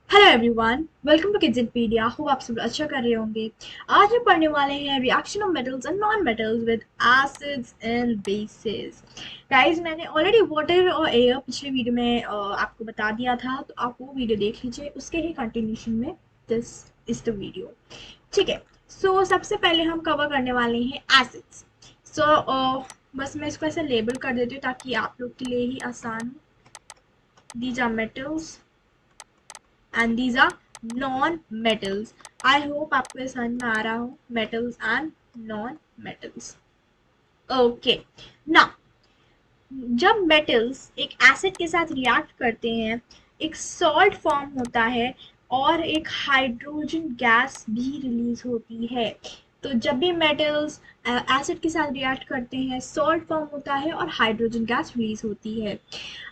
Hello everyone, welcome to Kidspedia. Hope आप सब अच्छा कर रहे होंगे। आज हम पढ़ने वाले हैं reaction of metals and non metals with acids and bases. Guys, मैंने ऑलरेडी वाटर और एयर पिछले वीडियो में आपको बता दिया था, तो आप वो वीडियो देख लीजिए। उसके ही कंटिन्यूशन में दिस इज द वीडियो। ठीक है। सो सबसे पहले हम कवर करने वाले हैं एसिड्स। सो बस मैं इसको ऐसे लेबल कर देती हूँ ताकि आप लोग के लिए ही आसान हो। These are metals and these are non-metals. I hope आपको ये समझ में आ रहा हो metals and non-metals. Okay. Now, जब metals एक acid के साथ react करते हैं, एक salt form होता है और एक हाइड्रोजन गैस भी रिलीज होती है। तो जब भी मेटल्स एसिड के साथ रिएक्ट करते हैं, सॉल्ट फॉर्म होता है और हाइड्रोजन गैस रिलीज होती है।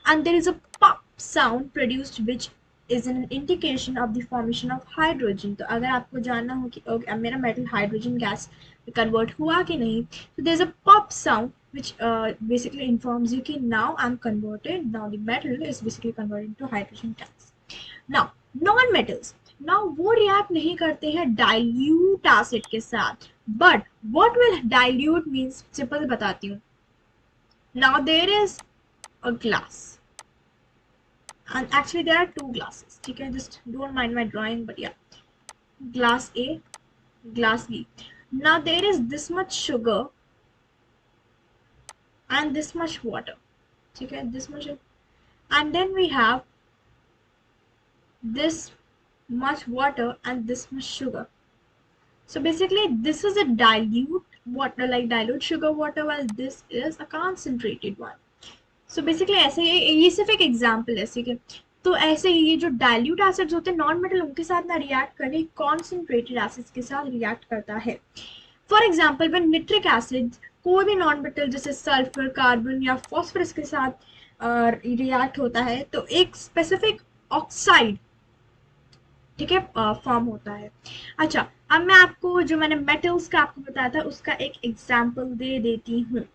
And there is a pop sound produced which is an indication of the formation of hydrogen. तो अगर आपको जानना हो कि अब मेरा मेटल हाइड्रोजन गैस कन्वर्ट हुआ कि नहीं, तो there is a pop sound which basically informs you कि now I'm converted, now the metal is basically converted into hydrogen gas. Now, non-metals, now वो react नहीं करते हैं dilute acid के साथ, but what will dilute means, simple बताती हूँ। Now there is a glass and actually there are two glasses, ठीक है, just don't mind my drawing, but yeah, glass A, glass B. Now there is this much sugar and this much water, ठीक है, this much, and then we have this much water and this much sugar. So basically this is a dilute water, like dilute sugar water, while this is a concentrated one. So basically ऐसे ये सिर्फ एक example है, ठीक है। तो ऐसे ये जो डाइल्यूट एसिड्स होते हैं नॉन मेटल, उनके साथ ना रिएक्ट करे, कॉन्सेंट्रेटेड एसिड्स के साथ रिएक्ट करता है। For example when nitric acid कोई भी नॉन मेटल जैसे सल्फर, कार्बन या फॉस्फोरस के साथ रिएक्ट होता है, तो एक स्पेसिफिक ऑक्साइड, ठीक है, फॉर्म होता है। अच्छा, अब मैं आपको जो मैंने मेटल्स का आपको बताया था उसका एक एग्जांपल दे देती हूँ।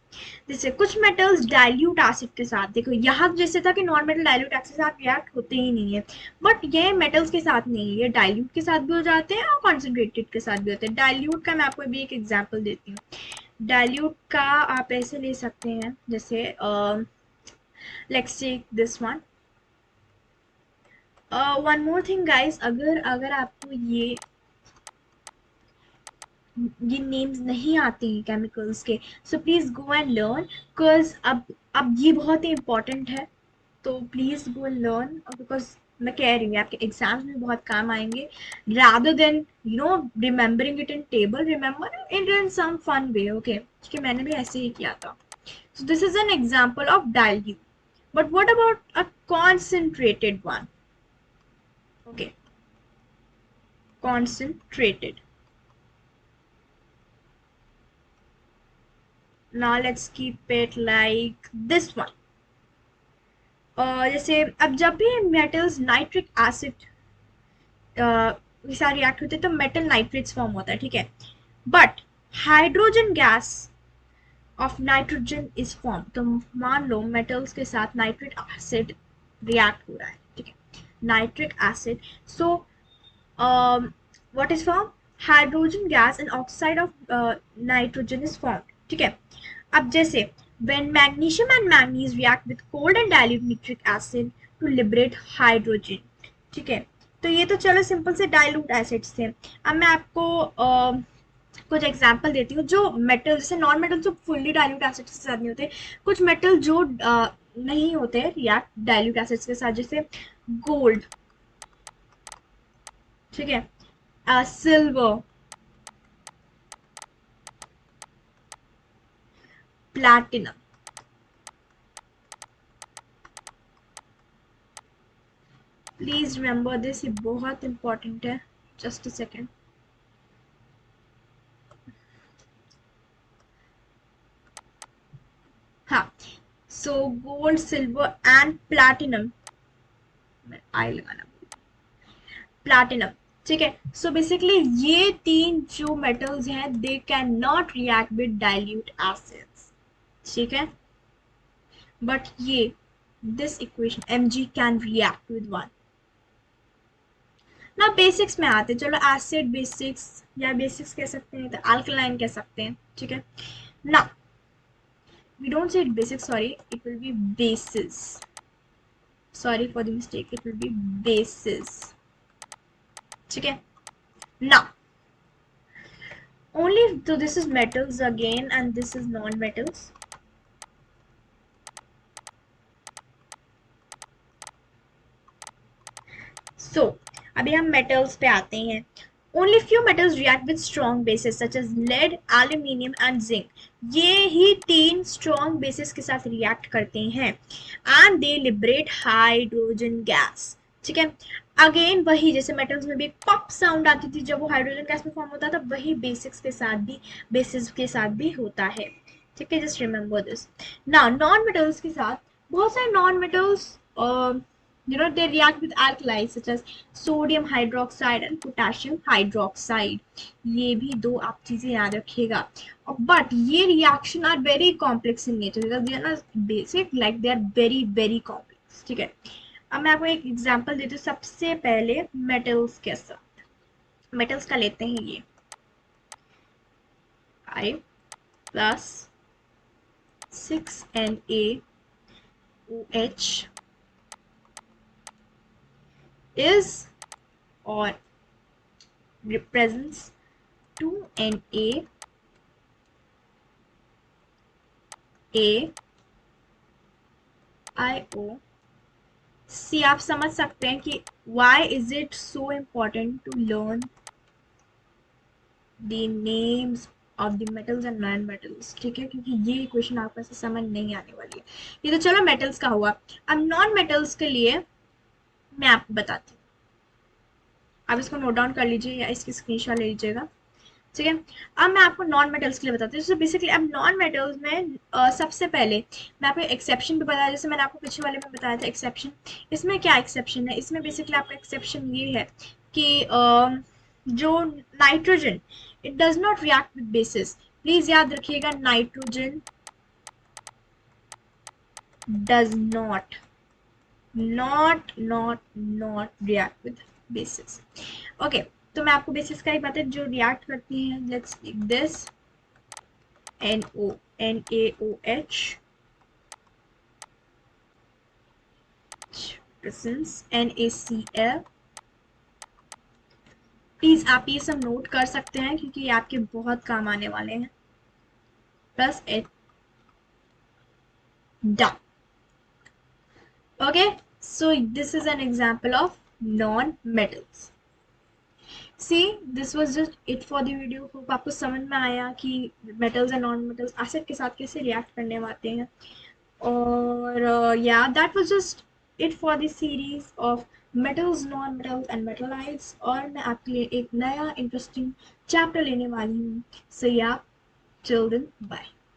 जैसे कुछ मेटल्स डाइल्यूट एसिड के साथ, देखो यहाँ जैसे था कि नॉन मेटल डाइल्यूट एसिड के साथ रिएक्ट होते ही नहीं है, बट ये मेटल्स के साथ नहीं है, ये डाइल्यूट के साथ भी हो जाते हैं और कॉन्सेंट्रेटेड के साथ भी होते हैं। डाइल्यूट का मैं आपको भी एक एग्जाम्पल देती हूँ। डाइल्यूट का आप ऐसे ले सकते हैं, जैसे let's take this one. One more thing guys, अगर अगर आपको ये नेम्स नहीं आते हैं केमिकल्स के, so please go and learn, because अब ये बहुत ही इंपॉर्टेंट है। तो please go and learn, because मैं कह रही हूँ आपके एग्जाम्स में बहुत काम आएंगे। rather than remembering it in table, remember it in some fun way, okay? क्योंकि मैंने भी ऐसे ही किया था। So this is an example of dilute, but what about a concentrated one? Okay, concentrated. Now let's keep it like this one. जैसे अब जब भी मेटल्स नाइट्रिक एसिड के साथ रिएक्ट होते हैं तो मेटल नाइट्रेट्स फॉर्म होता है, ठीक है। But hydrogen gas off nitrogen is form. तो मान लो मेटल्स के साथ नाइट्रिक एसिड रिएक्ट हो रहा है, ठीक है, nitric acid. So what is form? Hydrogen gas and oxide of nitrogen is form, ठीक है। अब जैसे when magnesium and manganese react with cold and dilute nitric acid to liberate hydrogen, ठीक है। तो ये तो चलो सिंपल से डाइल्यूट एसिड्स थे। अब मैं आपको कुछ एग्जांपल देती हूँ जो मेटल, जैसे नॉन मेटल जो फुल्ली डाइल्यूट एसिड्स के साथ नहीं होते, कुछ मेटल जो नहीं होते रिएक्ट डाइल्यूट एसिड्स के साथ, जैसे गोल्ड, ठीक है, silver, platinum. Please remember this, ये बहुत इंपॉर्टेंट है। Just a second. हाँ, so gold, silver and platinum, आई लगाना, प्लैटिनम, ठीक है। सो बेसिकली ये तीन जो मेटल्स हैं they can not react with dilute acids, ठीक है, बट ये this equation Mg can react with one, ना बेसिक्स में आते, चलो एसिड बेसिक्स या बेसिक्स कह सकते हैं, तो अल्कलाइन कह सकते हैं, ठीक है ना. We don't say it basic, sorry, it will be bases. Sorry for the mistake, it will be bases. ठीक है. Now, only so this is metals again and this is non-metals. So, अभी हम metals पे आते हैं. Only few metals react with strong bases such as lead, aluminium and zinc. ये ही 3 strong bases के साथ react करते हैं and they liberate hydrogen gas. ठीक है. अगेन वही जैसे मेटल्स में भी एक पॉप साउंड आती थी जब वो हाइड्रोजन गैस में फॉर्म होता था, वही बेसिक्स के साथ भी बेसिस के साथ भी होता है. ठीक है, just remember this. Now non metals के साथ बहुत सारे non metals they react with alkalis such as sodium hydroxide and potassium hydroxide. ये भी दो आप चीजें याद रखिएगा. But ये reaction are very complex in nature because they are not basic, like they are very very complex. ठीक है. अब मैं आपको एक एग्जांपल देती हूँ. सबसे पहले मेटल्स के साथ, मेटल्स का लेते हैं ये 5 plus 6NaOH is or represents 2NaAIO. सी आप समझ सकते हैं कि why is it so important to learn the names of the metals and non metals. ठीक है, क्योंकि ये क्वेश्चन आपको ऐसे समझ नहीं आने वाली है. ये तो चलो मेटल्स का हुआ. अब नॉन मेटल्स के लिए मैं आपको बताती हूँ. आप इसको नोट डाउन कर लीजिए या इसकी स्क्रीनशॉट ले लीजिएगा. ठीक है. अब मैं आपको नॉन मेटल्स के लिए बताती हूँ. बेसिकली अब नॉन मेटल्स में सबसे पहले मैं आपको एक्सेप्शन भी बताया, जैसे मैंने आपको पिछले वाले में बताया था एक्सेप्शन. इसमें क्या एक्सेप्शन है, इसमें बेसिकली आपका एक्सेप्शन ये है कि जो nitrogen it does not react with basis. Please याद रखिएगा, nitrogen does not react with basis. Okay, तो मैं आपको बेसिस का ही बता जो रिएक्ट करती हैं. Let's take this NaOH presents NaCl. Please आप ये सब नोट कर सकते हैं क्योंकि ये आपके बहुत काम आने वाले हैं. Plus H done. Okay, so this is an example of non-metals. See, this was just it for the video. Hope आपको समझ में आया कि metals and non-metals एसिड के साथ कैसे react करने वाले हैं. और yeah, that was just it for the series of metals, non-metals and metallites. और मैं आपके लिए एक नया interesting chapter लेने वाली हूँ. So yeah, till then, bye.